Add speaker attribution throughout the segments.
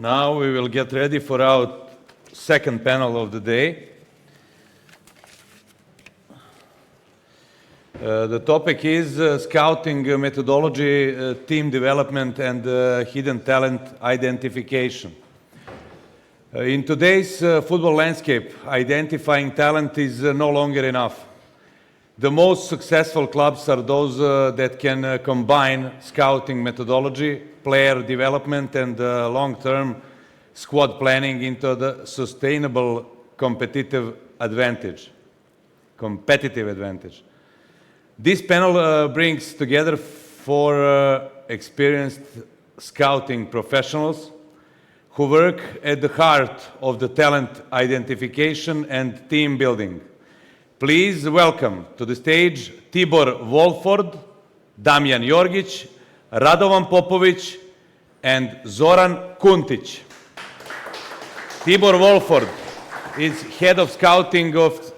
Speaker 1: Now we will get ready for our second panel of the day. The topic is scouting methodology, team development, and hidden talent identification. In today's football landscape, identifying talent is no longer enough. The most successful clubs are those that can combine scouting methodology, player development, and long-term squad planning into the sustainable competitive advantage. This panel brings together four experienced scouting professionals who work at the heart of the talent identification and team building. Please welcome to the stage Tibor Volford, Damnjan Jorgić, Radovan Papović, and Zoran Kuntić. Tibor Volford is head of scouting of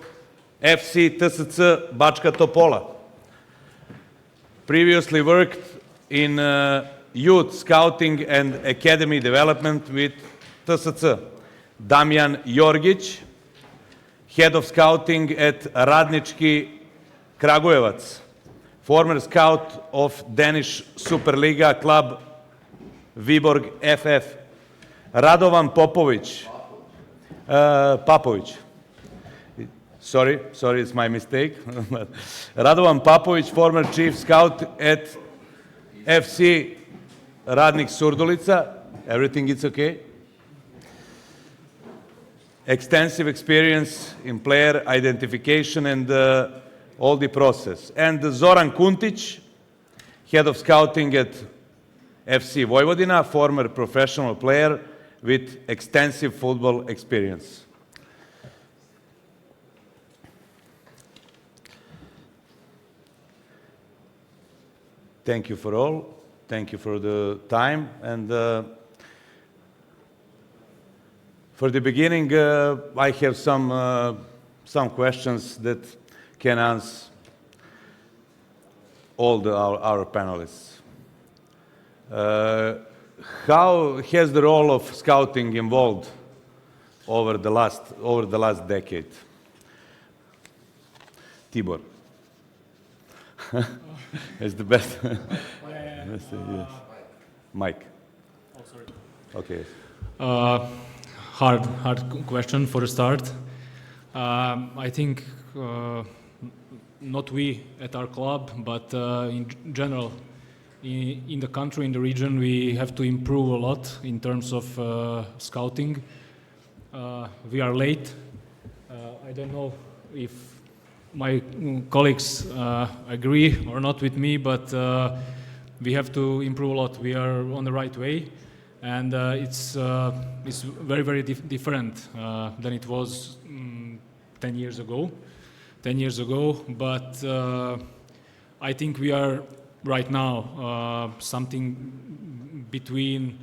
Speaker 1: FC TSC Bačka Topola. Previously worked in youth scouting and academy development with TSC. Damnjan Jorgić, head of scouting at Radnički Kragujevac, former scout of Danish Superliga club Viborg FF. Radovan Papović. Sorry, it's my mistake. Radovan Papović, former chief scout at FC Radnik Surdulica. Everything is okay? Extensive experience in player identification and all the process. And Zoran Kuntić, head of scouting at FC Vojvodina, former professional player with extensive football experience. Thank you for all. Thank you for the time. And for the beginning, I have some questions that can answer all our panelists. How has the role of scouting evolved over the last decade? Tibor. It's the best. Yes. Mike.
Speaker 2: Oh, sorry.
Speaker 1: Okay.
Speaker 2: Hard question for a start. I think not we at our club, but in general, in the country, in the region, we have to improve a lot in terms of scouting. We are late. I don't know if my colleagues agree or not with me, but we have to improve a lot. We are on the right way, and it's very, very different than it was 10 years ago. But I think we are right now something between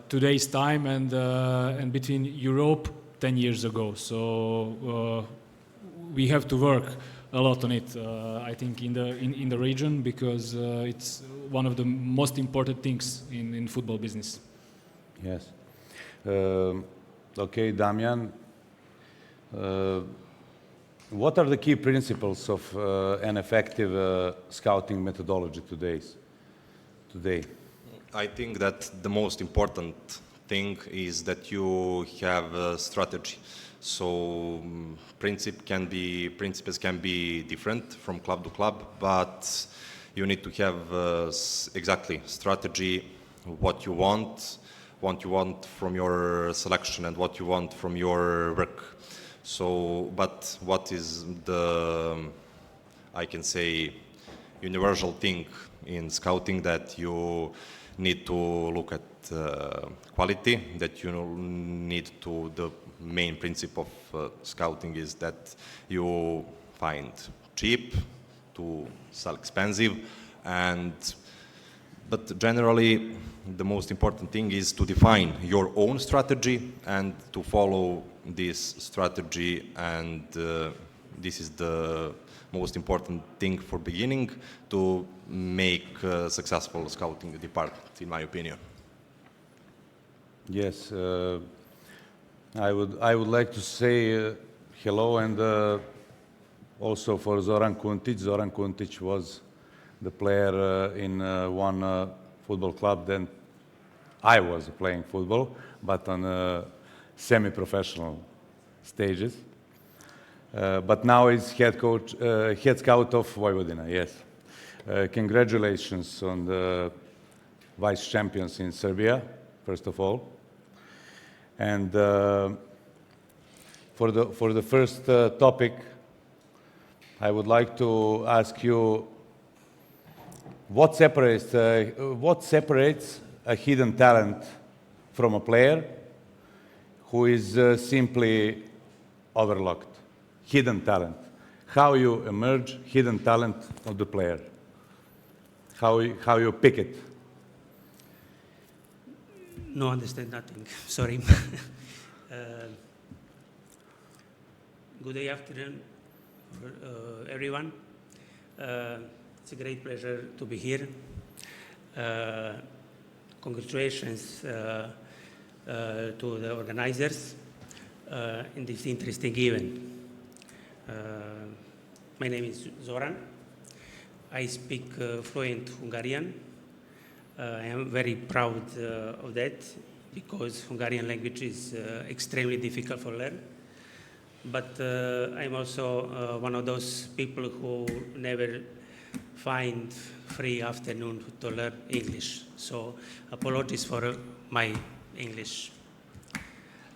Speaker 2: today's time and between Europe 10 years ago. So we have to work a lot on it. I think in the region, because it's one of the most important things in football business.
Speaker 1: Yes. Okay, Damnjan. What are the key principles of an effective scouting methodology today?
Speaker 3: I think that the most important thing is that you have a strategy. So principles can be different from club to club, but you need to have exactly strategy, what you want from your selection and what you want from your work. So, but what is I can say, universal thing in scouting, that you need to look at quality, that you need to, the main principle of scouting is that you find cheap to sell expensive, but generally the most important thing is to define your own strategy and to follow this strategy and this is the most important thing for beginning to make a successful scouting department, in my opinion.
Speaker 1: Yes, I would like to say hello and also for Zoran Kuntić. Zoran Kuntić was the player in one football club. Then I was playing football, but on semi-professional stages. But now he's head scout of Vojvodina. Yes, congratulations on the vice champions in Serbia, first of all. And for the first topic, I would like to ask you what separates a hidden talent from a player who is simply overlooked. Hidden talent. How you emerge hidden talent of the player? How you pick it?
Speaker 4: No, understand nothing. Sorry. Good day, afternoon, everyone. It's a great pleasure to be here. Congratulations to the organizers in this interesting event. My name is Zoran. I speak fluent Hungarian. I am very proud of that because Hungarian language is extremely difficult for learn. But I'm also one of those people who never find free afternoon to learn English. So apologies for my English.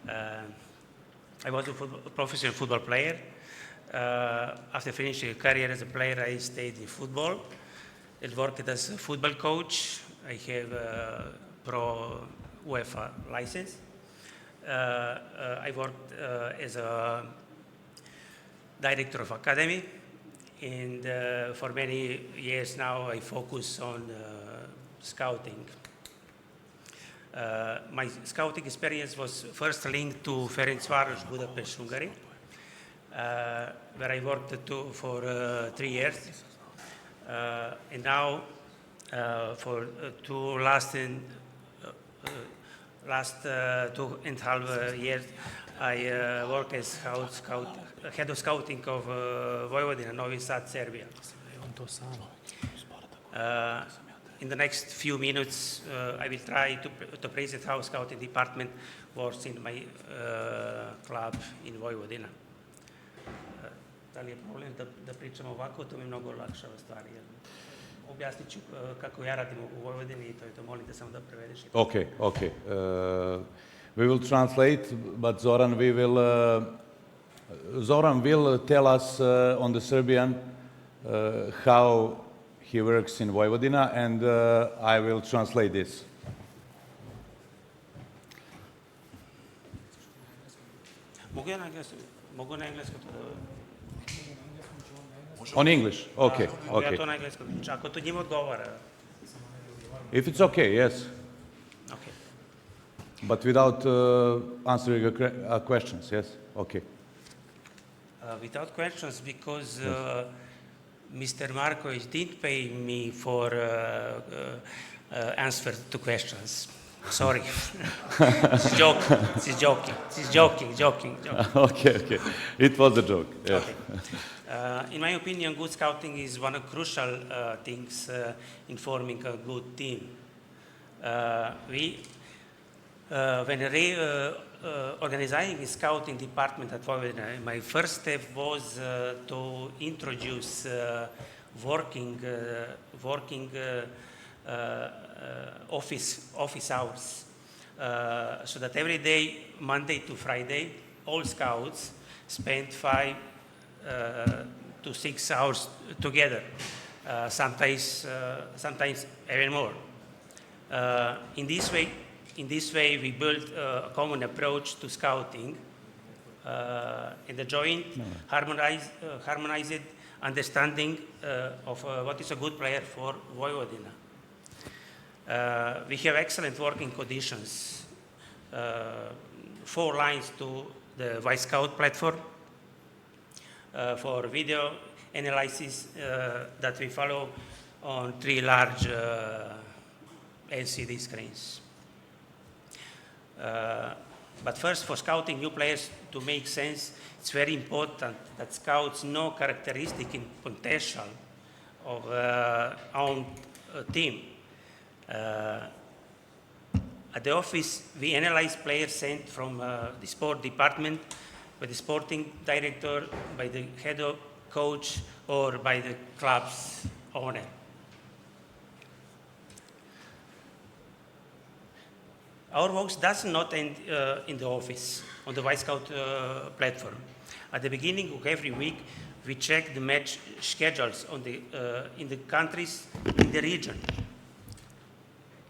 Speaker 4: I was a professional football player. After finishing a career as a player, I stayed in football. I worked as a football coach. I have a pro UEFA license. I worked as a director of academy, and for many years now I focus on scouting. My scouting experience was first linked to Ferencváros, Budapest, Hungary, where I worked for 3 years, and now for last 2.5 years, I work as head of scouting of Vojvodina, Novi Sad, Serbia. In the next few minutes, I will try to present how scouting department works in my club in Vojvodina. Da li je problem da pričamo ovako, to mi mnogo olakšava stvari. Objasnit ću kako ja radim u Vojvodini i to molim te samo da prevedeš.
Speaker 1: Okay. We will translate, but Zoran will tell us on the Serbian how he works in Vojvodina, and I will translate this.
Speaker 4: Mogu na engleskom to da...
Speaker 1: On English, okay.
Speaker 4: Ja to na engleskom, ako to njima odgovara.
Speaker 1: If it's okay, yes.
Speaker 4: Okay.
Speaker 1: But without answering questions, yes? Okay.
Speaker 4: Without questions, because Mr. Markovic didn't pay me for answer to questions. Sorry. She's joking.
Speaker 1: Okay. It was a joke. Yes.
Speaker 4: Okay. In my opinion, good scouting is one of the crucial things in forming a good team. When organizing a scouting department at Vojvodina, my first step was to introduce working office hours, so that every day, Monday to Friday, all scouts spend 5 to 6 hours together, sometimes even more. In this way, we built a common approach to scouting and a joint, harmonized understanding of what is a good player for Vojvodina. We have excellent working conditions, 4 lines to the Vice Scout platform, for video analysis that we follow on 3 large LCD screens. But first, for scouting new players to make sense, it's very important that scouts know characteristic and potential of own team. At the office, we analyze players sent from the sport department by the sporting director, by the head of coach, or by the club's owner. Our work does not end in the office, on the Y Scout platform. At the beginning of every week, we check the match schedules on in the countries in the region.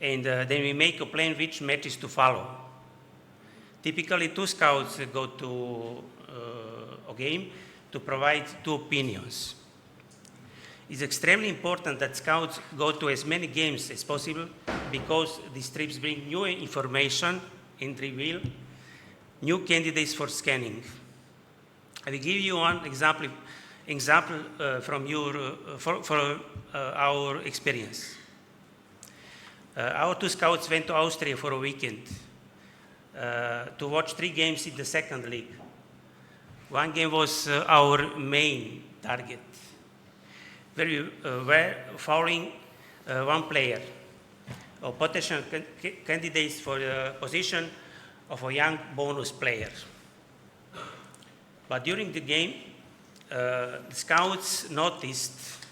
Speaker 4: And then we make a plan which matches to follow. Typically, 2 scouts go to a game to provide 2 opinions. It's extremely important that scouts go to as many games as possible because these trips bring new information and reveal new candidates for scanning. I will give you one example from our experience. Our 2 scouts went to Austria for a weekend to watch 3 games in the second league. One game was our main target, where we were following one player, or potential candidates for the position of a young bonus player. But during the game, the scouts noticed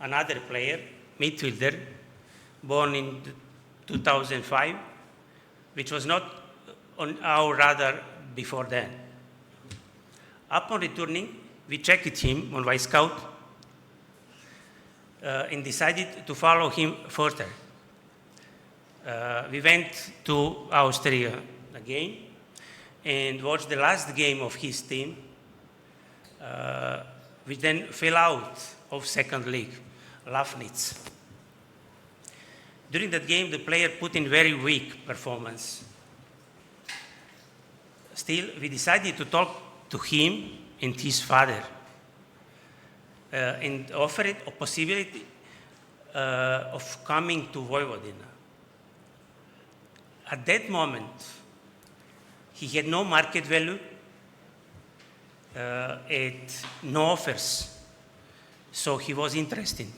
Speaker 4: another player, midfielder, born in 2005, which was not on our radar before then. Upon returning, we checked him on Y Scout and decided to follow him further. We went to Austria again and watched the last game of his team, which then fell out of second league, Lafnitz. During that game, the player put in very weak performance. Still, we decided to talk to him and his father and offered a possibility of coming to Vojvodina. At that moment, he had no market value and no offers, so he was interested.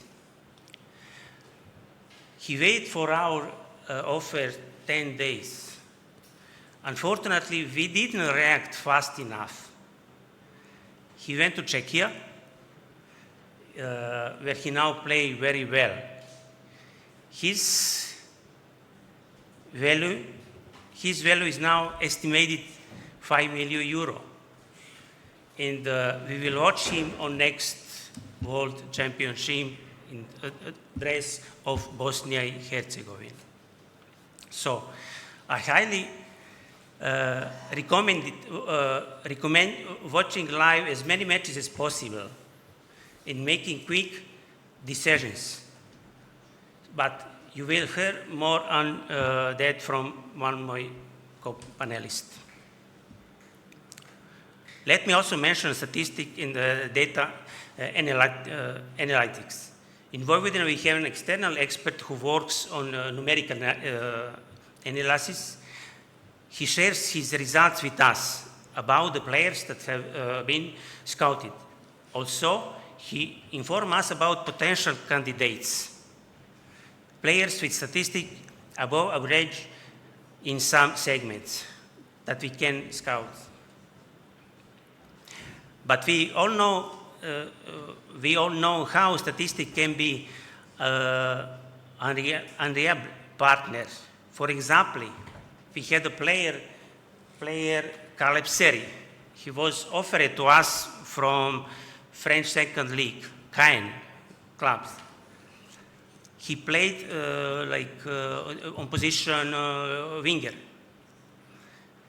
Speaker 4: He waited for our offer 10 days. Unfortunately, we didn't react fast enough. He went to Czechia, where he now plays very well. His value is now estimated 5 million euro. And we will watch him on next World Championship in a dress of Bosnia and Herzegovina. So I highly recommend watching live as many matches as possible and making quick decisions. But you will hear more on that from one of my co-panelists. Let me also mention a statistic in the data analytics. In Vojvodina, we have an external expert who works on numerical analysis. He shares his results with us about the players that have been scouted. Also, he informs us about potential candidates, players with statistics above average in some segments that we can scout. But we all know how statistics can be unreliable partners. For example, we had a player Caleb Seri. He was offered to us from French second league, Caen clubs. He played on position winger.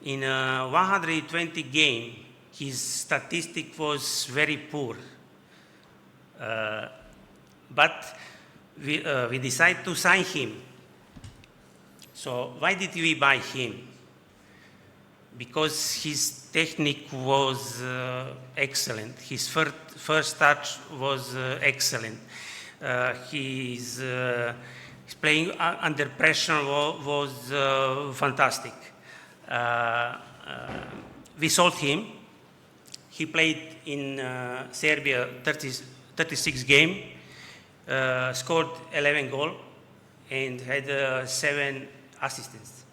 Speaker 4: In 120 games, his statistic was very poor. But we decided to sign him. So why did we buy him? because his technique was excellent. His first touch was excellent. His playing under pressure was fantastic. We sold him. He played in Serbia 36 games, scored 11 goals, and had 7 assists.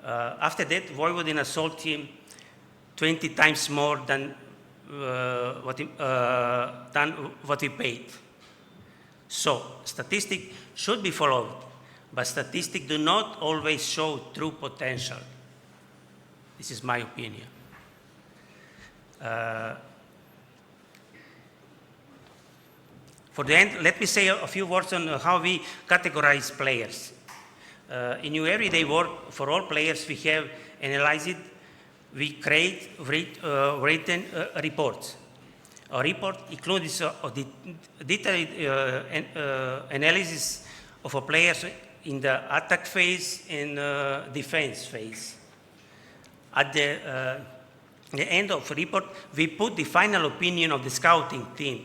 Speaker 4: After that, Vojvodina sold him 20 times more than what he paid. So, statistics should be followed, but statistics do not always show true potential. This is my opinion. For the end, let me say a few words on how we categorize players. In your everyday work, for all players, we have analyzed it. We create written reports. A report includes a detailed analysis of a player in the attack phase and defense phase. At the end of the report, we put the final opinion of the scouting team.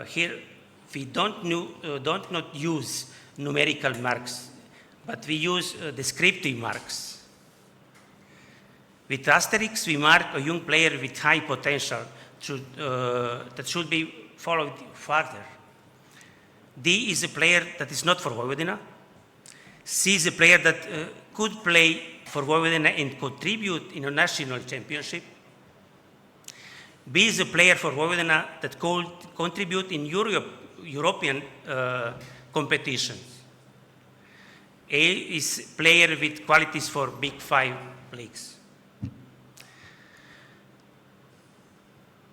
Speaker 4: Here, we don't not use numerical marks, but we use descriptive marks. With asterisks, we mark a young player with high potential that should be followed further. D is a player that is not for Vojvodina. C is a player that could play for Vojvodina and contribute in a national championship. B is a player for Vojvodina that could contribute in European competitions. A is player with qualities for Big 5 leagues.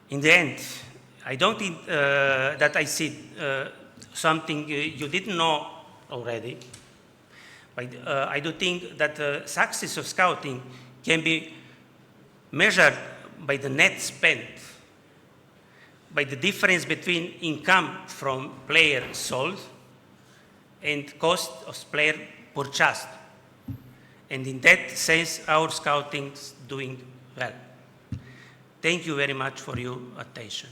Speaker 4: In the end, I don't think that I said something you didn't know already. But I do think that the success of scouting can be measured by the net spent, by the difference between income from player sold and cost of player purchased. And in that sense, our scouting is doing well. Thank you very much for your attention.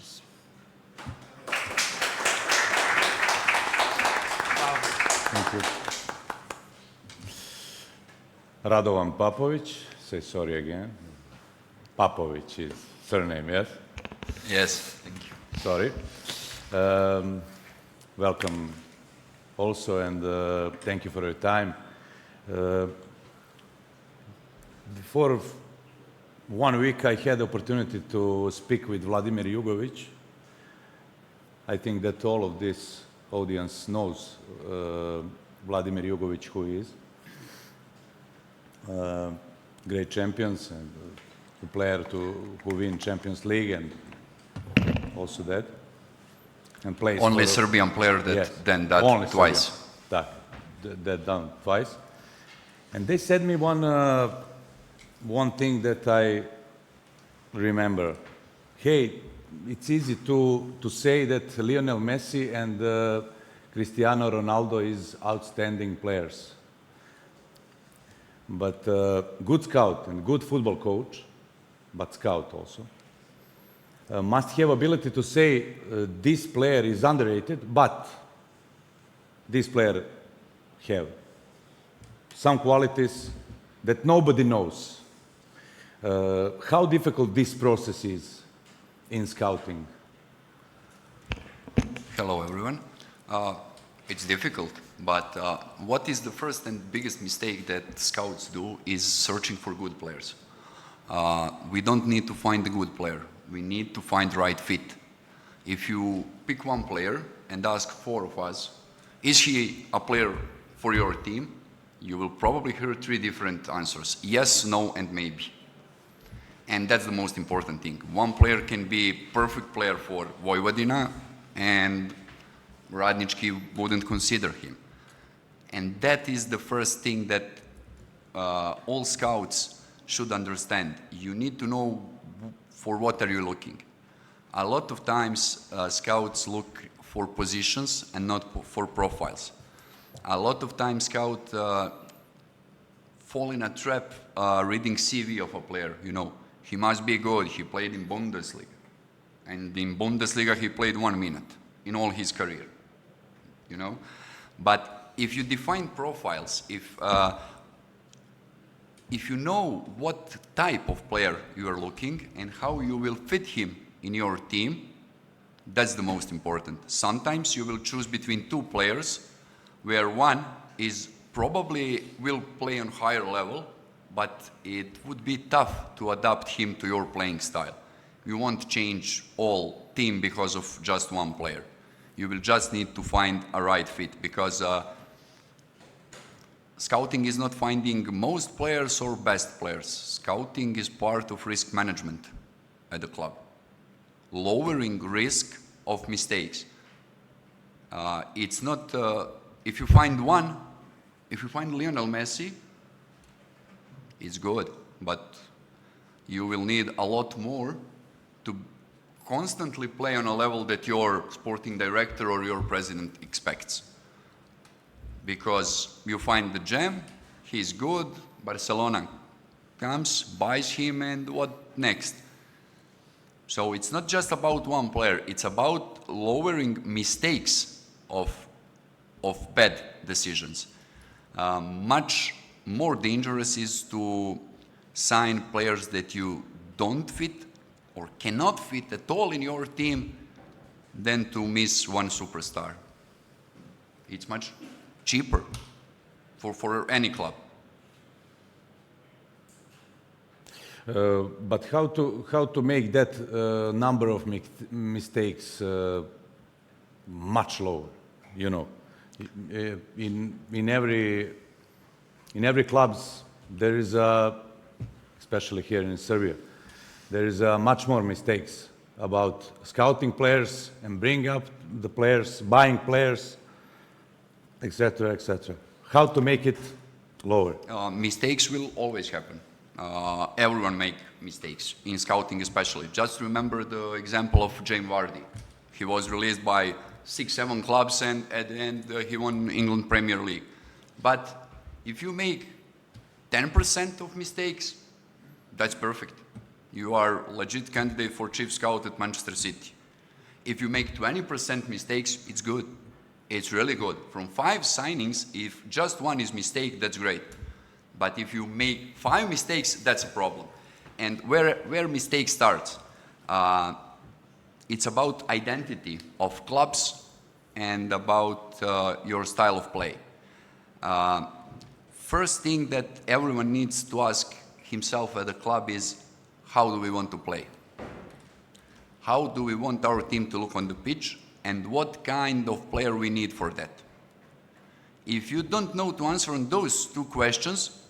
Speaker 1: Thank you. Radovan Papović, say sorry again. Papović is surname, yes?
Speaker 5: Yes, thank you.
Speaker 1: Sorry. Welcome also, and thank you for your time. Before 1 week, I had the opportunity to speak with Vladimir Jugović. I think that all of this audience knows Vladimir Jugović, who he is. Great champions and a player who win Champions League and also that. And plays
Speaker 5: Only Serbian player that done that
Speaker 1: only
Speaker 5: twice.
Speaker 1: That done twice. And they said me one thing that I remember. Hey, it's easy to say that Lionel Messi and Cristiano Ronaldo is outstanding players. But good scout and good football coach, but scout also, must have ability to say this player is underrated, but this player have some qualities that nobody knows. How difficult this process is in scouting?
Speaker 5: Hello, everyone. It's difficult, but what is the first and biggest mistake that scouts do is searching for good players. We don't need to find the good player. We need to find the right fit. If you pick one player and ask 4 of us, is he a player for your team? You will probably hear 3 different answers. Yes, no, and maybe. And that's the most important thing. One player can be perfect player for Vojvodina and Radnički wouldn't consider him. And that is the first thing that all scouts should understand. You need to know for what are you looking. A lot of times scouts look for positions and not for profiles. A lot of times scouts fall in a trap reading CV of a player. You know, he must be good. He played in Bundesliga, and in Bundesliga he played 1 minute in all his career. You know, but if you define profiles, if you know what type of player you are looking and how you will fit him in your team, that's the most important. Sometimes you will choose between 2 players, where one is probably will play on higher level, but it would be tough to adapt him to your playing style. You won't change all team because of just one player. You will just need to find a right fit, because scouting is not finding most players or best players. Scouting is part of risk management at the club. Lowering risk of mistakes. It's not, if you find Lionel Messi, it's good, but you will need a lot more to constantly play on a level that your sporting director or your president expects. Because you find the gem, he's good, Barcelona comes, buys him, and what next? So it's not just about one player, it's about lowering mistakes of bad decisions. Much more dangerous is to sign players that you don't fit or cannot fit at all in your team than to miss one superstar. It's much cheaper for any club.
Speaker 1: But how to make that number of mistakes much lower? You know, in every clubs there is especially here in Serbia, there is much more mistakes about scouting players and bringing up the players, buying players, etc., etc. How to make it lower?
Speaker 5: Mistakes will always happen. Everyone make mistakes, in scouting especially. Just remember the example of Jamie Vardy. He was released by 6-7 clubs, and at the end he won England Premier League. But if you make 10% of mistakes, that's perfect. You are a legit candidate for chief scout at Manchester City. If you make 20% mistakes, it's good. It's really good. From 5 signings, if just one is mistake, that's great. But if you make 5 mistakes, that's a problem. And where mistake starts, it's about identity of clubs and about your style of play. First thing that everyone needs to ask himself at the club is, how do we want to play? How do we want our team to look on the pitch? And what kind of player we need for that? If you don't know to answer on those 2 questions,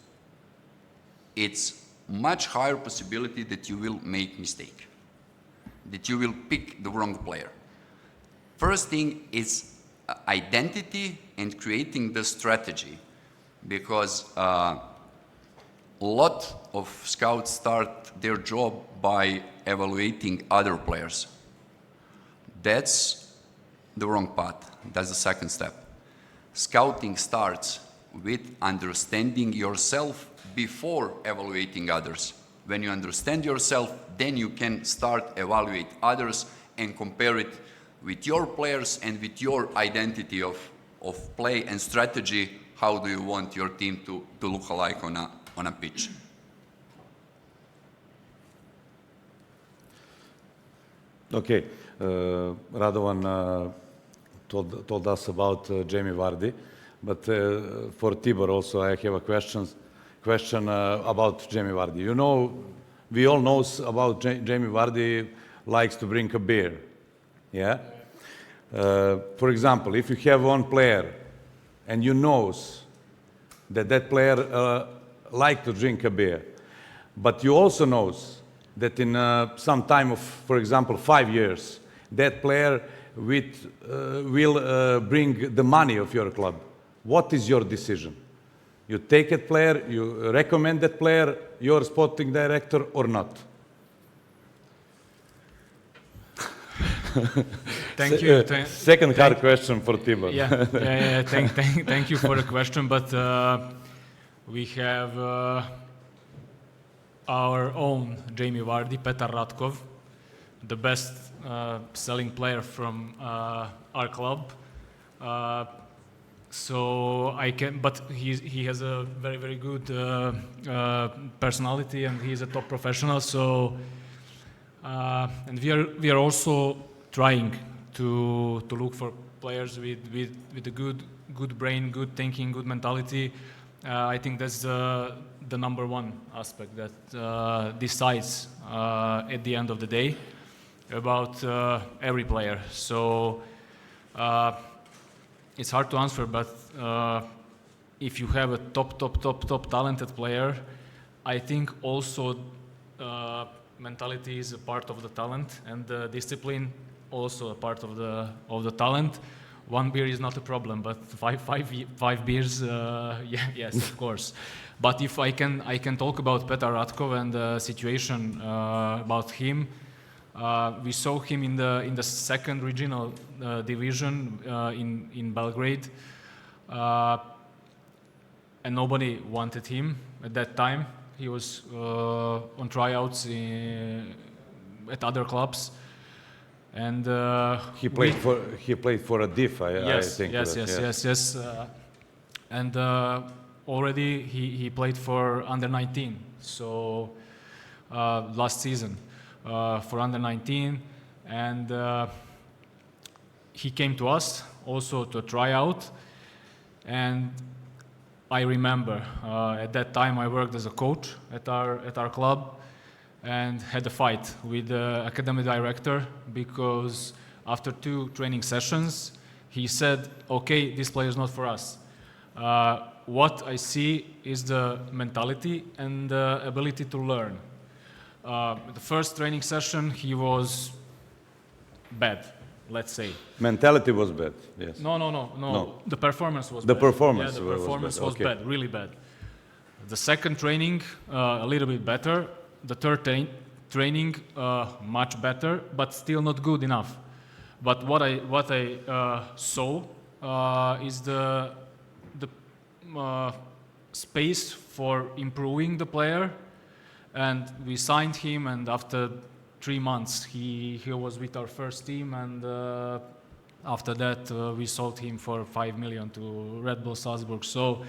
Speaker 5: it's much higher possibility that you will make mistake, that you will pick the wrong player. First thing is identity and creating the strategy, because a lot of scouts start their job by evaluating other players. That's the wrong path. That's the second step. Scouting starts with understanding yourself before evaluating others. When you understand yourself, then you can start evaluate others and compare it with your players and with your identity of play and strategy. How do you want your team to look alike on a pitch?
Speaker 1: Okay, Radovan told us about Jamie Vardy, but for Tibor also I have a question about Jamie Vardy. You know, we all know about Jamie Vardy likes to drink a beer, yeah? For example, if you have one player and you know that player like to drink a beer, but you also knows that in some time of, for example, 5 years, that player will bring the money of your club. What is your decision? You take that player, you recommend that player, your sporting director, or not?
Speaker 2: Thank you.
Speaker 1: Second hard question for Tibor.
Speaker 2: Thank you for the question, but We have our own Jamie Vardy, Petar Ratkov, the best selling player from our club. So I can, but he has a very, very good personality, and he's a top professional. So and we are also trying to look for players with a good brain, good thinking, good mentality. I think that's the number one aspect that decides at the end of the day about every player. So it's hard to answer, but if you have a top talented player, I think also mentality is a part of the talent, and discipline also a part of the talent. One beer is not a problem, but five beers, yes, of course. But if I can talk about Petar Ratkov and the situation about him. We saw him in the second regional division in Belgrade, and nobody wanted him at that time. He was on tryouts at other clubs, and
Speaker 1: he played for a diff. I think.
Speaker 2: Yes. And already he played for under 19. So last season. For under 19, and he came to us also to try out. And I remember at that time I worked as a coach at our club, and had a fight with the academy director, because after 2 training sessions he said, "Okay, this player is not for us. What I see is the mentality and the ability to learn." The first training session, he was bad, let's say.
Speaker 1: Mentality was bad, yes.
Speaker 2: No. The performance was
Speaker 1: bad.
Speaker 2: The
Speaker 1: performance
Speaker 2: was bad, really bad. The second training, a little bit better. The third training, much better, but still not good enough. But what I saw is the space for improving the player. And we signed him, and after 3 months he was with our first team, and after that we sold him for 5 million to Red Bull Salzburg. So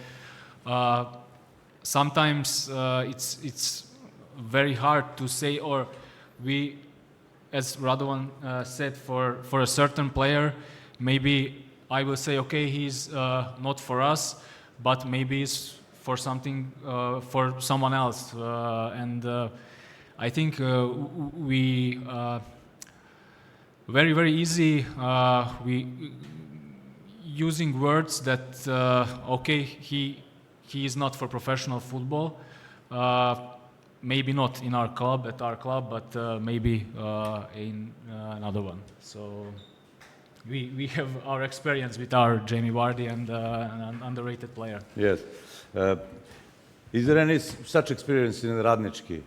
Speaker 2: sometimes it's very hard to say, or we, as Radovan said, for a certain player, maybe I will say, okay, he's not for us, but maybe it's for something, for someone else, and I think we very easy we using words that okay, he is not for professional football, maybe not in our club, but maybe in another one. So we have our experience with our Jamie Vardy and an underrated player.
Speaker 1: Yes. Is there any such experience in Radnički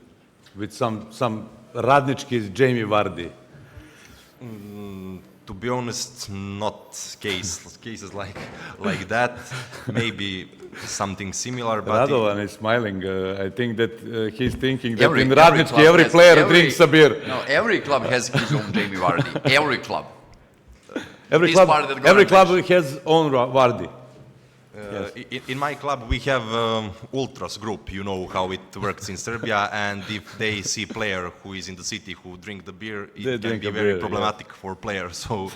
Speaker 1: with some Radnički Jamie Vardy?
Speaker 3: To be honest, not cases like that. Maybe something similar. But
Speaker 1: Radovan is smiling. I think that he's thinking that
Speaker 5: Every
Speaker 1: in Radnički every player drinks a beer.
Speaker 5: No, every club has his own Jamie Vardy. Every club.
Speaker 1: Every club has own Vardy. Yes.
Speaker 3: In my club we have ultras group. You know how it works in Serbia, and if they see player who is in the city who drink the beer, it can be very problematic for players. So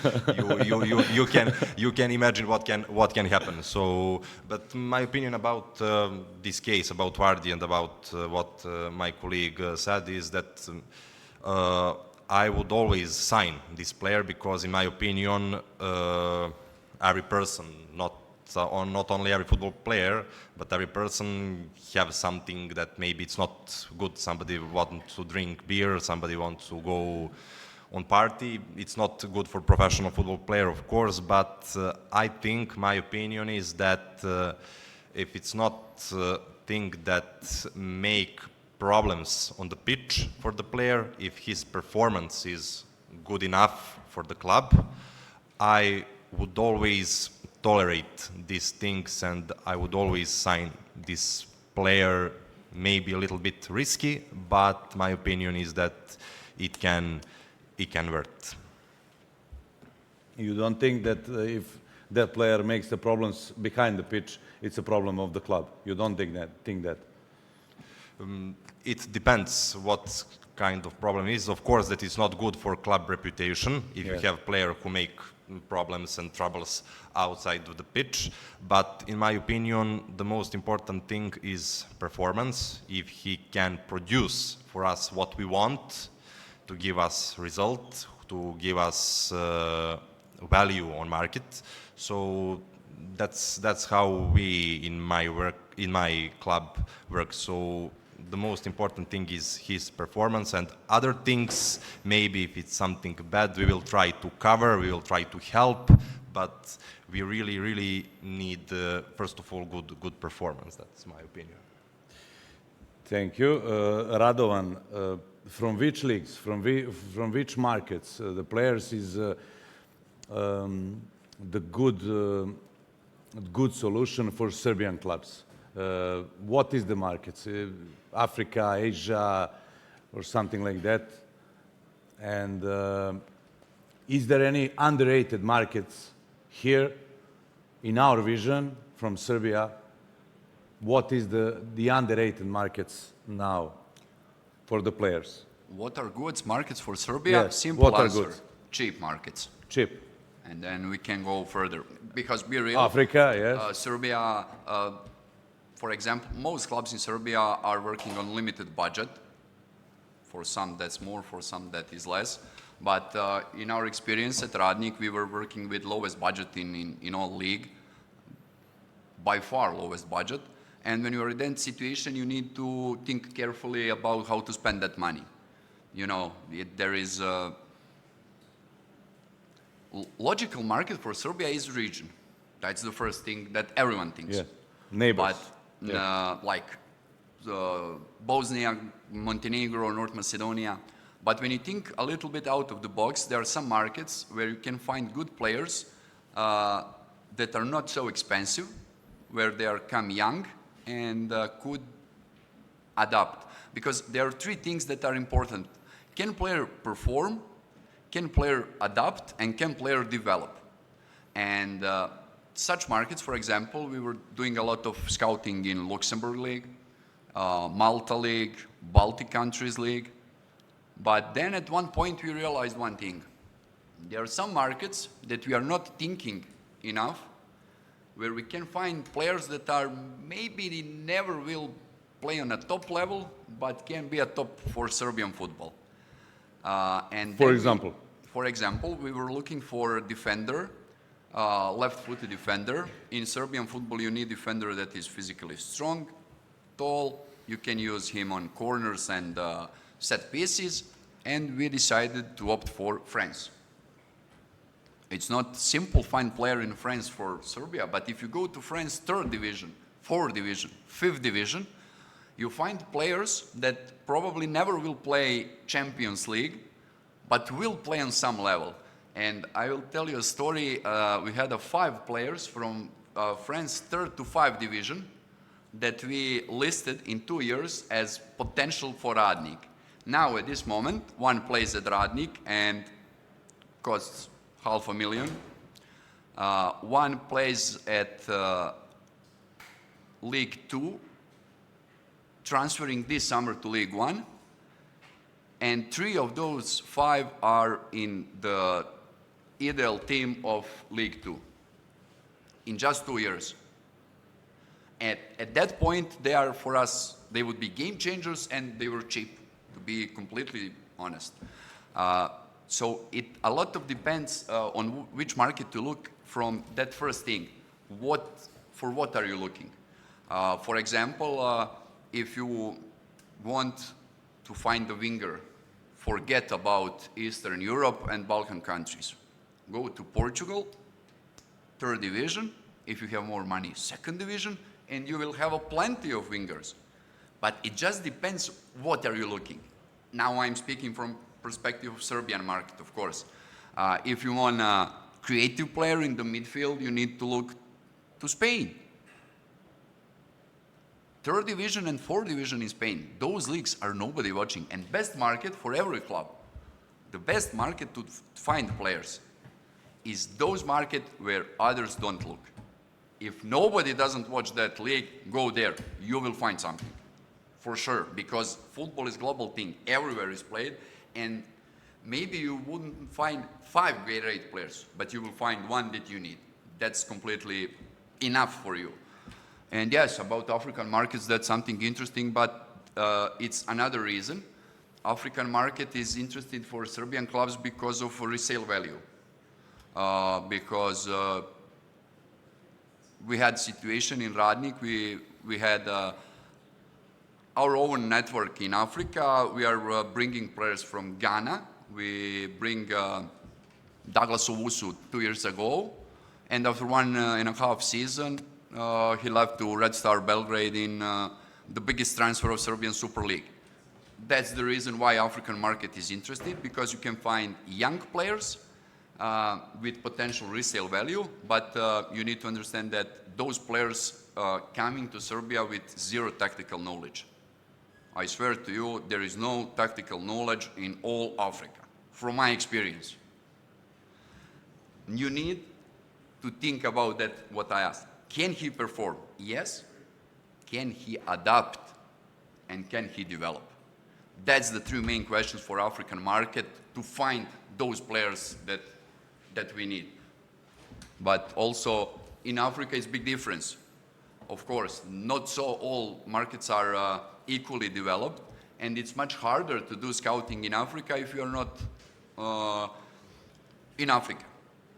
Speaker 3: you can imagine what can happen. So, but my opinion about this case, about Vardy, and about what my colleague said is that I would always sign this player, because in my opinion every person, not only every football player, but every person have something that maybe it's not good. Somebody wants to drink beer, somebody wants to go on party. It's not good for professional football player, of course, but I think my opinion is that if it's not thing that make problems on the pitch for the player, if his performance is good enough for the club, I would always tolerate these things, and I would always sign this player may be a little bit risky, but my opinion is that it can work.
Speaker 1: You don't think that if that player makes the problems behind the pitch, it's a problem of the club? You don't think that?
Speaker 3: It depends what kind of problem is. Of course, that is not good for club reputation if you have players who make problems and troubles outside of the pitch. But in my opinion, the most important thing is performance. If he can produce for us what we want, to give us result, to give us value on market. So that's how we in my club work. So the most important thing is his performance, and other things, maybe if it's something bad, we will try to cover, we will try to help, but we really need first of all good performance. That's my opinion.
Speaker 1: Thank you. Radovan, from which leagues, from which markets the players is the good solution for Serbian clubs? What is the markets? Africa, Asia, or something like that? And is there any underrated markets here in our vision from Serbia? What is the underrated markets now for the players?
Speaker 5: What are good markets for Serbia?
Speaker 1: Yes,
Speaker 5: Simple
Speaker 1: what are
Speaker 5: answer.
Speaker 1: good?
Speaker 5: Cheap markets.
Speaker 1: Cheap.
Speaker 5: And then we can go further. Because be real,
Speaker 1: Africa, yes.
Speaker 5: Serbia, for example, most clubs in Serbia are working on limited budget. For some that's more, for some that is less. But in our experience at Radnik, we were working with lowest budget in all league. By far lowest budget. And when you're in that situation, you need to think carefully about how to spend that money. You know, there is a logical market for Serbia is region. That's the first thing that everyone thinks.
Speaker 1: Yeah. Neighbors.
Speaker 5: But like Bosnia, Montenegro, North Macedonia. But when you think a little bit out of the box, there are some markets where you can find good players that are not so expensive, where they are come young and could adapt. Because there are three things that are important. Can player perform, can player adapt, and can player develop? And such markets, for example, we were doing a lot of scouting in Luxembourg League, Malta League, Baltic Countries League. But then at one point we realized one thing. There are some markets that we are not thinking enough, where we can find players that are maybe they never will play on a top level, but can be a top for Serbian football.
Speaker 1: For example?
Speaker 5: For example, we were looking for a defender, left-footed defender. In Serbian football, you need a defender that is physically strong, tall. You can use him on corners and set pieces. And we decided to opt for France. It's not simple to find player in France for Serbia, but if you go to France 3rd division, 4th division, 5th division, you find players that probably never will play Champions League, but will play on some level. And I will tell you a story. We had 5 players from France 3rd to 5th division that we listed in 2 years as potential for Radnik. Now at this moment, one plays at Radnik and costs $500,000. One plays at League 2, transferring this summer to League 1. And 3 of those 5 are in the ideal team of League 2 in just 2 years. At that point, they are for us, they would be game changers, and they were cheap, to be completely honest. So a lot of depends on which market to look from that first thing. For what are you looking? For example, if you want to find a winger, forget about Eastern Europe and Balkan countries. Go to Portugal, 3rd division. If you have more money, 2nd division, and you will have plenty of wingers. But it just depends what are you looking. Now I'm speaking from perspective of Serbian market, of course. If you want a creative player in the midfield, you need to look to Spain. third division and fourth division in Spain. Those leagues are nobody watching. And best market for every club, the best market to find players is those markets where others don't look. If nobody doesn't watch that league, go there. You will find something, for sure, because football is a global thing. Everywhere is played, and maybe you wouldn't find 5 great players, but you will find one that you need. That's completely enough for you. And yes, about African markets, that's something interesting, but it's another reason. African market is interested for Serbian clubs because of resale value. Because we had situation in Radnik, we had our own network in Africa. We are bringing players from Ghana. We bring Douglas Owusu 2 years ago, and after 1.5 season, he left to Red Star Belgrade in the biggest transfer of Serbian Super League. That's the reason why African market is interested, because you can find young players with potential resale value, but you need to understand that those players coming to Serbia with zero tactical knowledge. I swear to you, there is no tactical knowledge in all Africa, from my experience. You need to think about that, what I asked. Can he perform? Yes. Can he adapt? And can he develop? That's the 3 main questions for African market to find those players that we need. But also in Africa it's big difference. Of course, not so all markets are equally developed, and it's much harder to do scouting in Africa if you're not in Africa.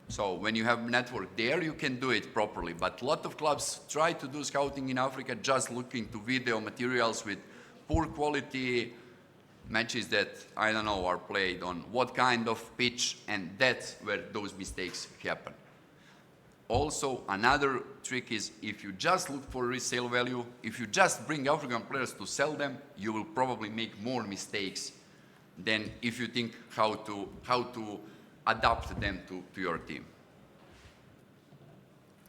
Speaker 5: So when you have network there, you can do it properly. But a lot of clubs try to do scouting in Africa just looking to video materials with poor quality matches that, I don't know, are played on what kind of pitch, and that's where those mistakes happen. Also, another trick is if you just look for resale value, if you just bring African players to sell them, you will probably make more mistakes than if you think how to adapt them to your team.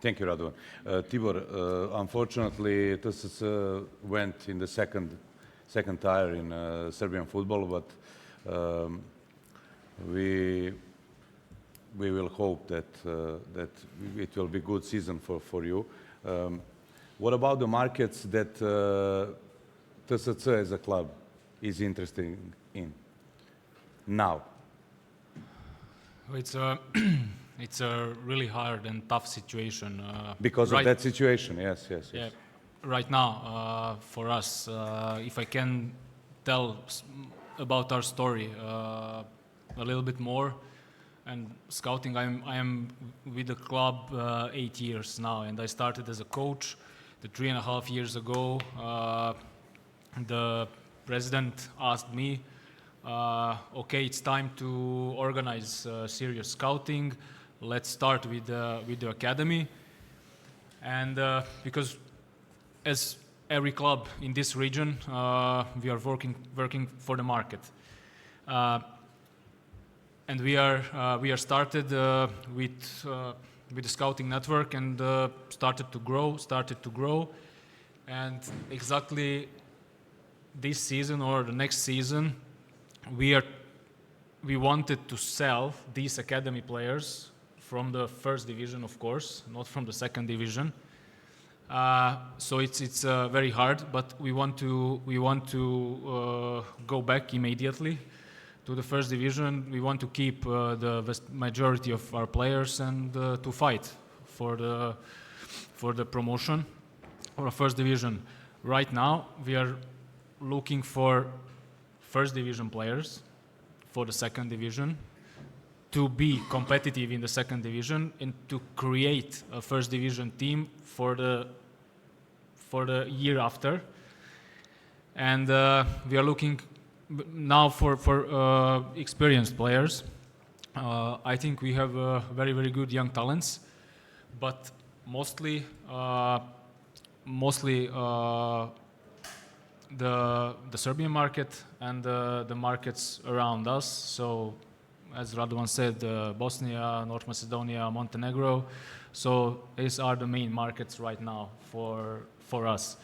Speaker 1: Thank you, Radovan. Tibor, unfortunately, TSC went in the second tier in Serbian football, but we will hope that it will be a good season for you. What about the markets that TSC as a club is interested in now?
Speaker 2: It's a really hard and tough situation.
Speaker 1: Because of that situation, yes.
Speaker 2: Yeah, right now, for us, if I can tell about our story a little bit more, and scouting, I am with the club 8 years now, and I started as a coach. The 3.5 years ago, the president asked me, okay, it's time to organize serious scouting. Let's start with the academy, and because as every club in this region, we are working for the market. And we are started with the scouting network, and started to grow, and exactly this season or the next season, we wanted to sell these academy players from the first division, of course, not from the second division. So it's very hard, but we want to go back immediately to the first division. We want to keep the majority of our players and to fight for the promotion or the first division. Right now, we are looking for first division players for the second division to be competitive in the second division and to create a first division team for the year after. And we are looking now for experienced players. I think we have very, very good young talents, but mostly the Serbian market and the markets around us. So, as Radovan said, Bosnia, North Macedonia, Montenegro. So these are the main markets right now for us.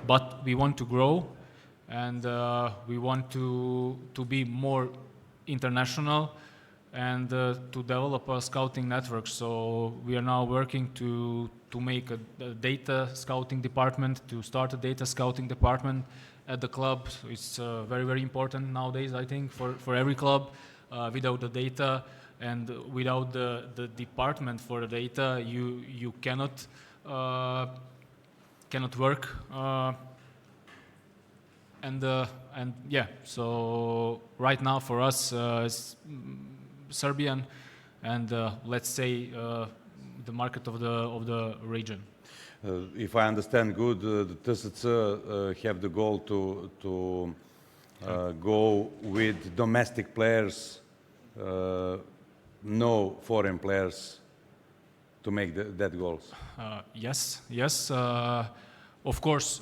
Speaker 2: but we want to grow, and we want to be more international and to develop a scouting network. So we are now working to make a data scouting department, to start a data scouting department at the club. It's very, very important nowadays, I think, for every club. Without the data and without the department for the data, you cannot work. And yeah, so right now for us, it's Serbian, and let's say the market of the region.
Speaker 1: If I understand good, the TSC have the goal to go with domestic players, no foreign players, to make that goals.
Speaker 2: Yes. Of course,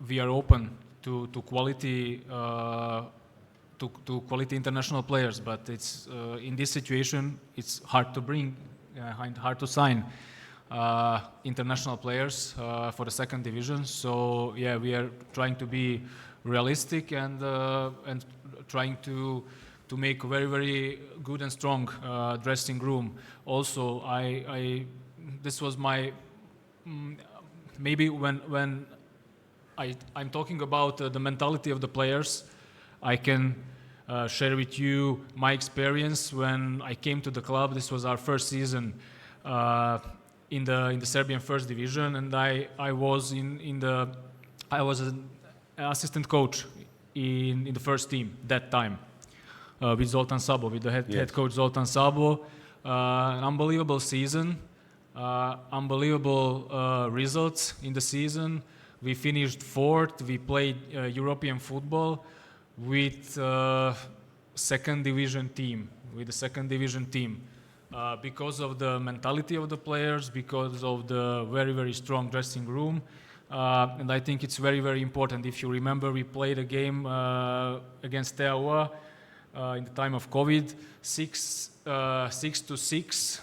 Speaker 2: we are open to quality. To quality international players, but it's in this situation it's hard to bring, hard to sign international players for the second division. So yeah, we are trying to be realistic and trying to make a very, very good and strong dressing room. Also, this was my maybe when I'm talking about the mentality of the players. I can share with you my experience when I came to the club. This was our first season in the Serbian first division, and I was I was an assistant coach in the first team that time with Zoltan Sabo, with the head coach Zoltan Sabo. An unbelievable season, unbelievable results in the season. We finished fourth. We played European football with second division team, because of the mentality of the players, because of the very, very strong dressing room. And I think it's very, very important. If you remember, we played a game against Steaua in the time of COVID, 6-6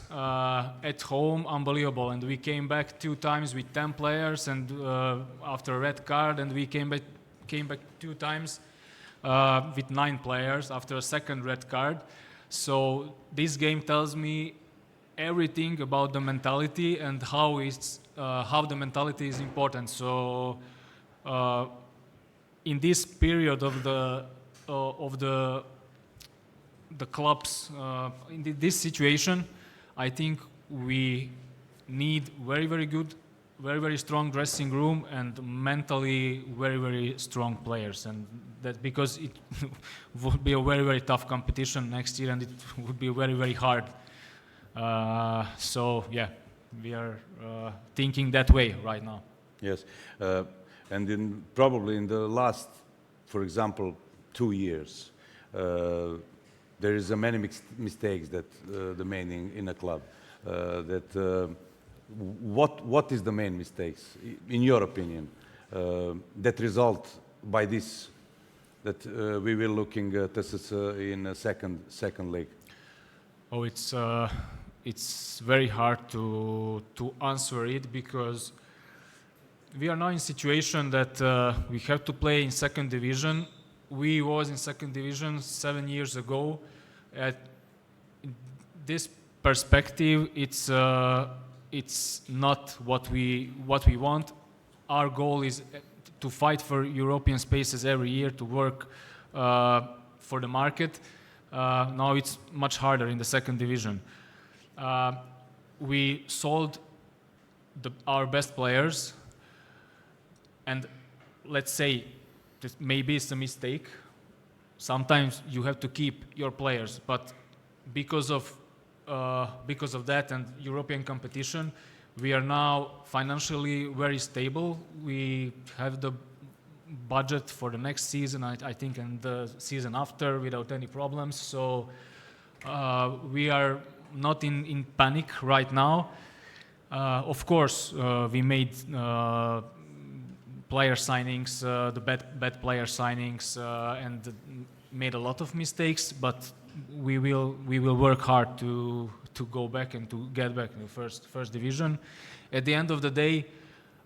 Speaker 2: at home, unbelievable. And we came back 2 times with 10 players, and after a red card, and we came back 2 times with 9 players after a second red card. So this game tells me everything about the mentality and how the mentality is important. So in this period of the clubs, in this situation, I think we need very, very good, very, very strong dressing room and mentally very, very strong players. And that because it would be a very, very tough competition next year, and it would be very, very hard. So yeah, we are thinking that way right now.
Speaker 1: Yes, and probably in the last, for example, 2 years, there is many mistakes that the main in a club. What is the main mistakes, in your opinion, that result by this, that we will looking at this in a second league?
Speaker 2: Oh, it's very hard to answer it, because we are now in a situation that we have to play in second division. We was in second division 7 years ago. At this perspective, it's not what we want. Our goal is to fight for European spaces every year, to work for the market. Now it's much harder in the second division. We sold our best players, and let's say this maybe it's a mistake. Sometimes you have to keep your players, but because of that and European competition, we are now financially very stable. We have the budget for the next season, I think, and the season after without any problems. So we are not in panic right now. Of course, we made player signings, the bad player signings, and made a lot of mistakes, but we will work hard to go back and to get back in the first division. At the end of the day,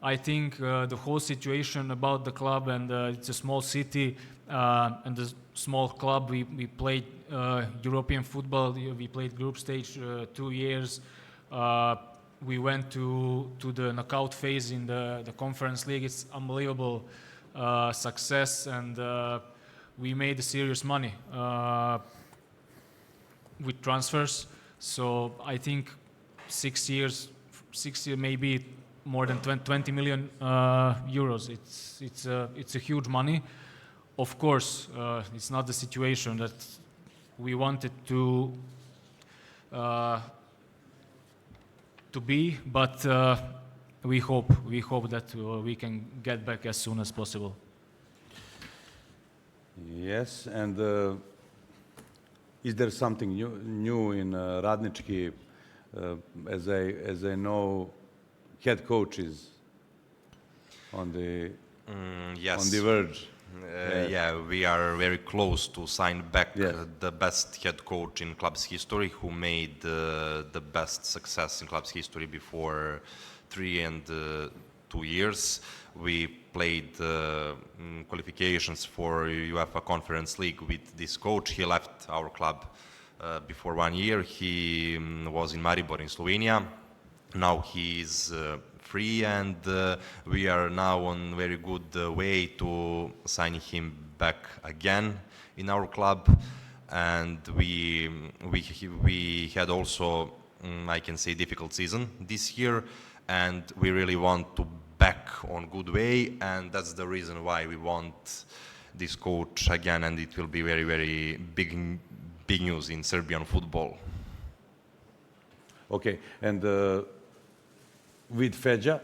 Speaker 2: I think the whole situation about the club, and it's a small city and a small club. We played European football. We played group stage 2 years. We went to the knockout phase in the Conference League. It's unbelievable success, and we made serious money with transfers. So I think 6 years, maybe more than 20 million euros. It's a huge money. Of course, it's not the situation that we wanted to be, but we hope that we can get back as soon as possible.
Speaker 1: Yes, and is there something new in Radnički? As I know, head coach is on the
Speaker 3: Yes.
Speaker 1: on the verge.
Speaker 3: Yeah, we are very close to sign back
Speaker 1: Yes.
Speaker 3: the best head coach in club's history, who made the best success in club's history before 3 and 2 years. We played qualifications for UEFA Conference League with this coach. He left our club before 1 year. He was in Maribor in Slovenia. Now he is free, and we are now on very good way to sign him back again in our club. And we had also, I can say, difficult season this year, and we really want to back on good way, and that's the reason why we want this coach again, and it will be very, very big news in Serbian football.
Speaker 1: Okay, and with Feđa,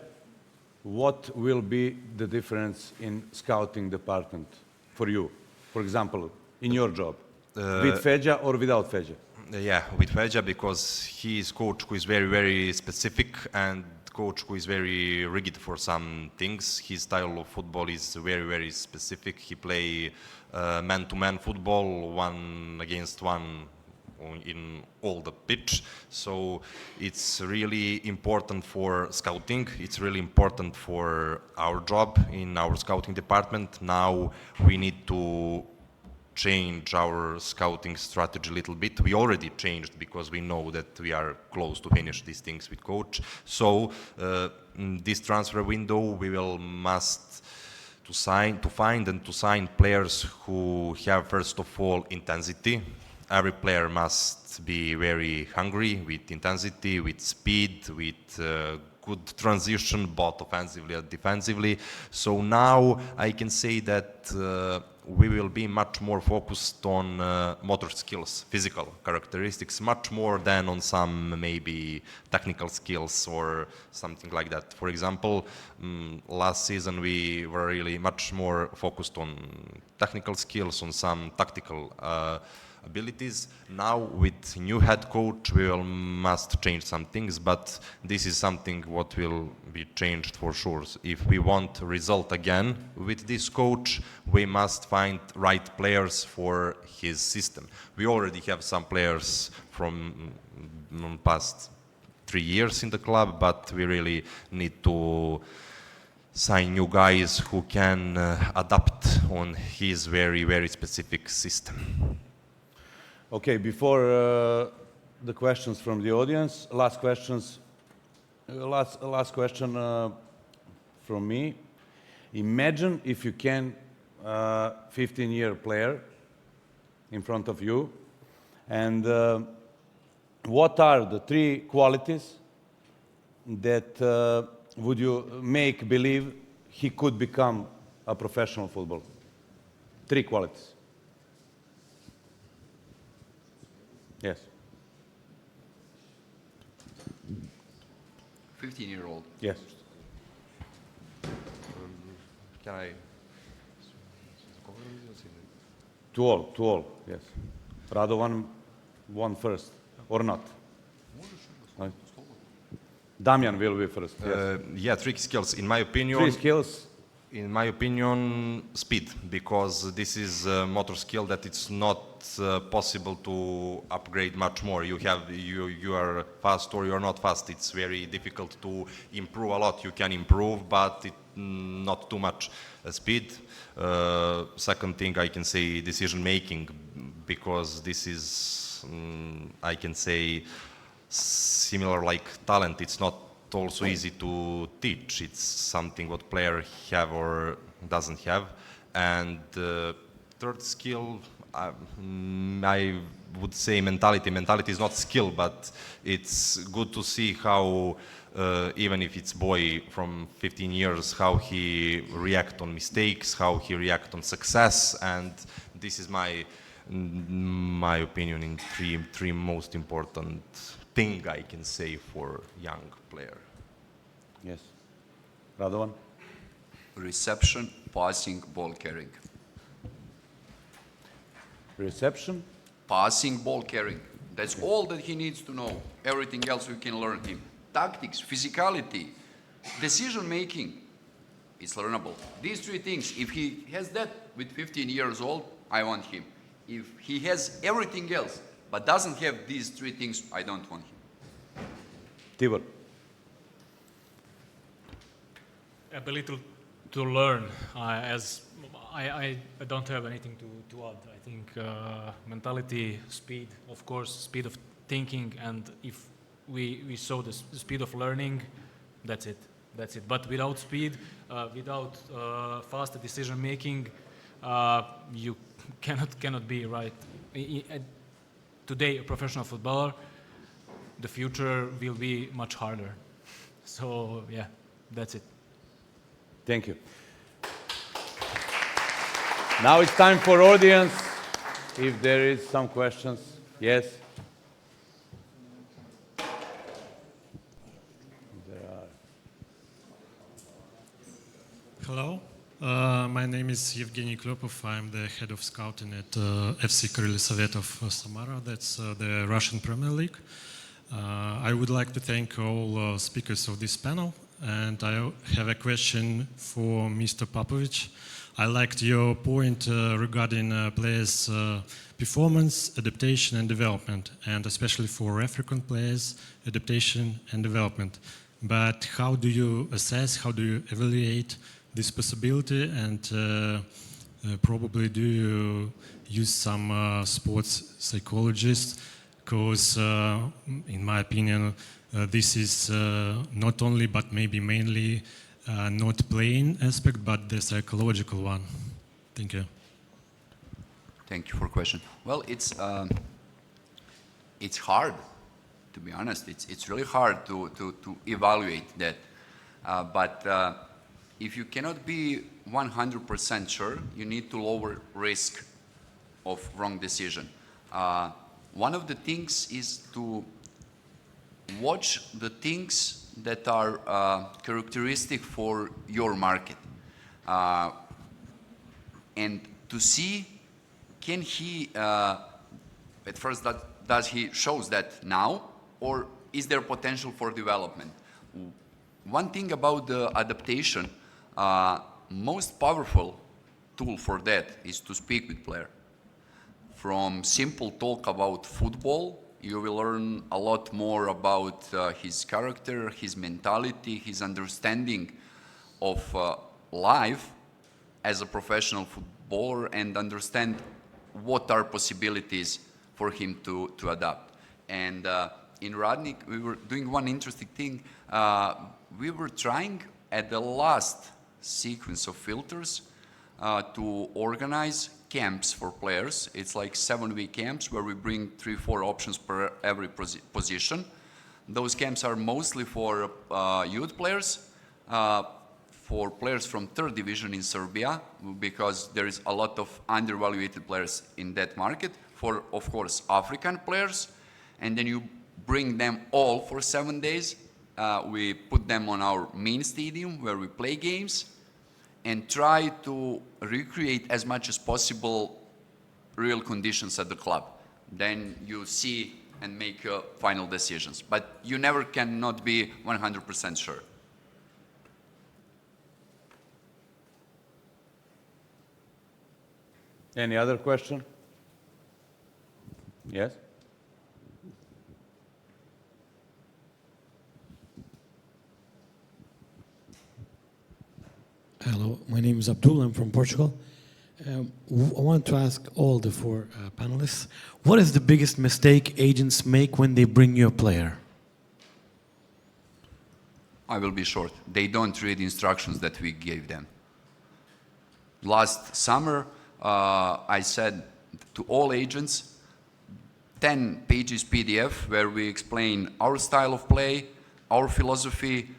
Speaker 1: what will be the difference in scouting department for you? For example, in your job, with Feđa or without Feđa?
Speaker 3: Yeah, with Feđa, because he is coach who is very, very specific, and coach who is very rigid for some things. His style of football is very, very specific. He play man-to-man football, 1 against 1 in all the pitch. So it's really important for scouting. It's really important for our job in our scouting department. Now we need to change our scouting strategy a little bit. We already changed because we know that we are close to finish these things with coach. So this transfer window, we will must to find and to sign players who have, first of all, intensity. Every player must be very hungry, with intensity, with speed, with good transition, both offensively and defensively. So now I can say that we will be much more focused on motor skills, physical characteristics, much more than on some maybe technical skills or something like that. For example, last season we were really much more focused on technical skills, on some tactical abilities. Now with new head coach we must change some things, but this is something what will be changed for sure. If we want result again with this coach, we must find right players for his system. We already have some players from past 3 years in the club, but we really need to sign new guys who can adapt on his very, very specific system.
Speaker 1: Okay, before the questions from the audience, last question from me. Imagine if you can 15-year player in front of you, and what are the 3 qualities that would you make believe he could become a professional footballer? 3 qualities. Yes.
Speaker 5: 15-year-old.
Speaker 1: Yes.
Speaker 3: Can I?
Speaker 1: To all, yes. Radovan won first, or not? Damnjan will be first. Yes.
Speaker 3: Yeah, 3 skills. In my opinion,
Speaker 1: 3 skills
Speaker 3: in my opinion, speed, because this is a motor skill that it's not possible to upgrade much more. You are fast or you are not fast. It's very difficult to improve a lot. You can improve, but not too much speed. Second thing I can say, decision making, because this is I can say similar like talent. It's not also easy to teach. It's something what player have or doesn't have. And third skill, I would say mentality. Mentality is not skill, but it's good to see how even if it's boy from 15 years, how he react on mistakes, how he react on success. And this is my opinion in three most important thing I can say for young player.
Speaker 1: Yes. Radovan?
Speaker 5: Reception, passing, ball carrying.
Speaker 1: Reception?
Speaker 5: Passing, ball carrying. That's all that he needs to know. Everything else we can learn him. Tactics, physicality, decision making. It's learnable. These three things, if he has that with 15 years old, I want him. If he has everything else, but doesn't have these three things, I don't want him.
Speaker 1: Tibor?
Speaker 2: Ability to learn. As I don't have anything to add. I think mentality, speed, of course, speed of thinking, and if we show the speed of learning, that's it. That's it. But without speed, without fast decision making, you cannot be right. Today, a professional footballer, the future will be much harder. So yeah, that's it.
Speaker 1: Thank you. Now it's time for audience. If there is some questions, yes.
Speaker 6: Hello, my name is Evgeny Klepov. I'm the head of scouting at FC Kryly Sovet of Samara. That's the Russian Premier League. I would like to thank all speakers of this panel, and I have a question for Mr. Papović. I liked your point regarding players' performance, adaptation, and development, and especially for African players, adaptation and development. But how do you assess, how do you evaluate this possibility, and probably do you use some sports psychologists? Because in my opinion, this is not only but maybe mainly not playing aspect, but the psychological one. Thank you.
Speaker 5: Thank you for the question. Well, it's hard, to be honest. It's really hard to evaluate that. But if you cannot be 100% sure, you need to lower risk of wrong decision. One of the things is to watch the things that are characteristic for your market, and to see, can he at first does he shows that now, or is there potential for development? One thing about the adaptation, most powerful tool for that is to speak with player. From simple talk about football, you will learn a lot more about his character, his mentality, his understanding of life as a professional footballer, and understand what are possibilities for him to adapt. And in Radnik, we were doing one interesting thing. We were trying at the last sequence of filters to organize camps for players. It's like 7-week camps where we bring 3-4 options per every position. Those camps are mostly for youth players, for players from third division in Serbia, because there is a lot of undervaluated players in that market, for, of course, African players, and then you bring them all for 7 days. We put them on our main stadium where we play games, and try to recreate as much as possible real conditions at the club. Then you see and make final decisions. But you never cannot be 100% sure.
Speaker 1: Any other question? Yes?
Speaker 7: Hello, my name is Abdul. I'm from Portugal. I want to ask all the four panelists, what is the biggest mistake agents make when they bring you a player?
Speaker 5: I will be short. They don't read instructions that we gave them. Last summer, I said to all agents, 10 pages PDF where we explain our style of play, our philosophy,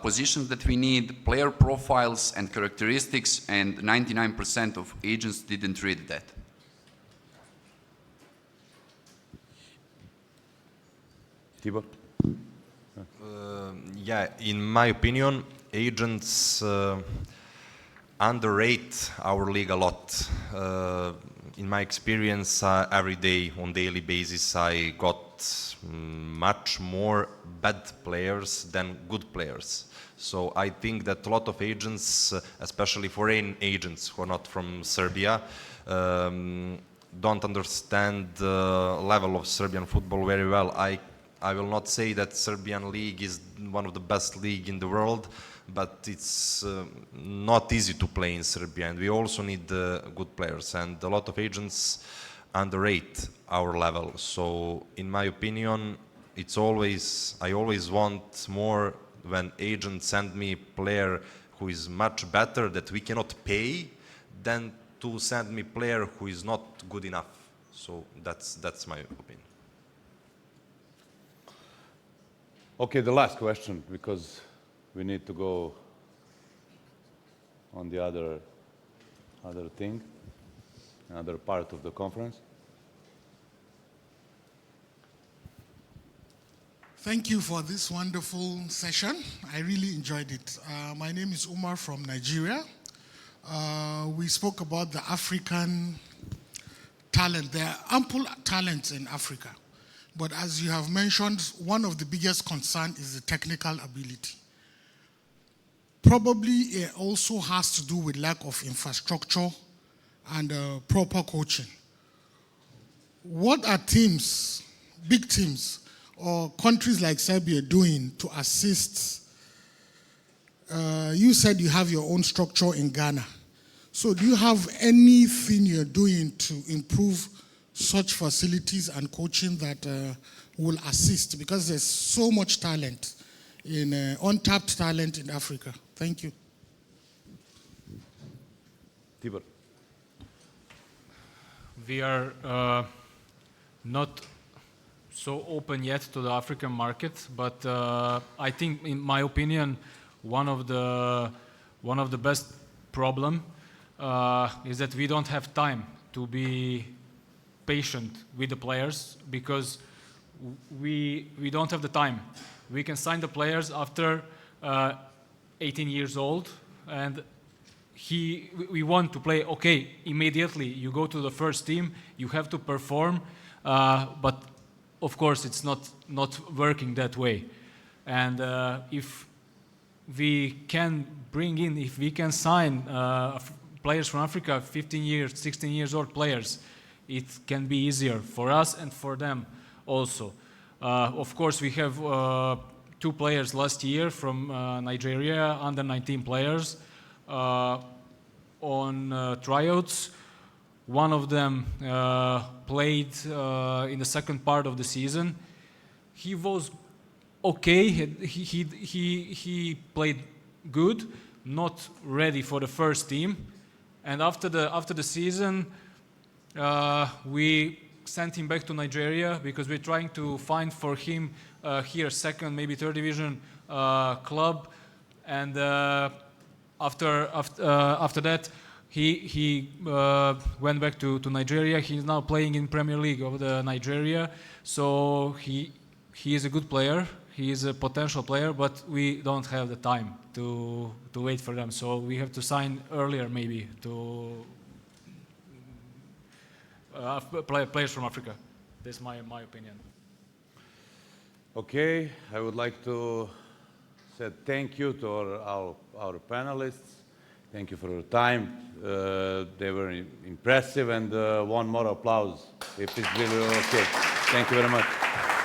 Speaker 5: positions that we need, player profiles and characteristics, and 99% of agents didn't read that.
Speaker 1: Tibor?
Speaker 3: Yeah, in my opinion, agents underrate our league a lot. In my experience, every day, on daily basis, I got much more bad players than good players. So I think that a lot of agents, especially foreign agents who are not from Serbia, don't understand the level of Serbian football very well. I will not say that Serbian league is one of the best league in the world, but it's not easy to play in Serbia, and we also need good players, and a lot of agents underrate our level. So in my opinion, I always want more when agents send me a player who is much better that we cannot pay than to send me a player who is not good enough. So that's my opinion.
Speaker 1: Okay, the last question, because we need to go on the other thing, another part of the conference.
Speaker 8: Thank you for this wonderful session. I really enjoyed it. My name is Umar from Nigeria. We spoke about the African talent. There are ample talents in Africa. But as you have mentioned, one of the biggest concerns is the technical ability. Probably it also has to do with lack of infrastructure and proper coaching. What are teams, big teams, or countries like Serbia doing to assist? You said you have your own structure in Ghana. So do you have anything you're doing to improve such facilities and coaching that will assist? Because there's so much talent, untapped talent in Africa. Thank you.
Speaker 1: Tibor.
Speaker 2: We are not so open yet to the African market, but I think, in my opinion, one of the best problem is that we don't have time to be patient with the players, because we don't have the time. We can sign the players after 18 years old, and we want to play, okay, immediately. You go to the first team, you have to perform, but of course it's not working that way. And if we can if we can sign players from Africa, 15 years, 16 years old players, it can be easier for us and for them also. Of course, we have 2 players last year from Nigeria, under 19 players, on tryouts. One of them played in the second part of the season. He was okay. He played good, not ready for the first team. And after the season, we sent him back to Nigeria, because we're trying to find for him here second, maybe third division club. And after that, he went back to Nigeria. He's now playing in Premier League of the Nigeria. So he is a good player. He is a potential player, but we don't have the time to wait for them. So we have to sign earlier, maybe, to players from Africa. That's my opinion.
Speaker 1: Okay, I would like to say thank you to our panelists. Thank you for your time. They were impressive, and one more applause, if it's really okay. Thank you very much.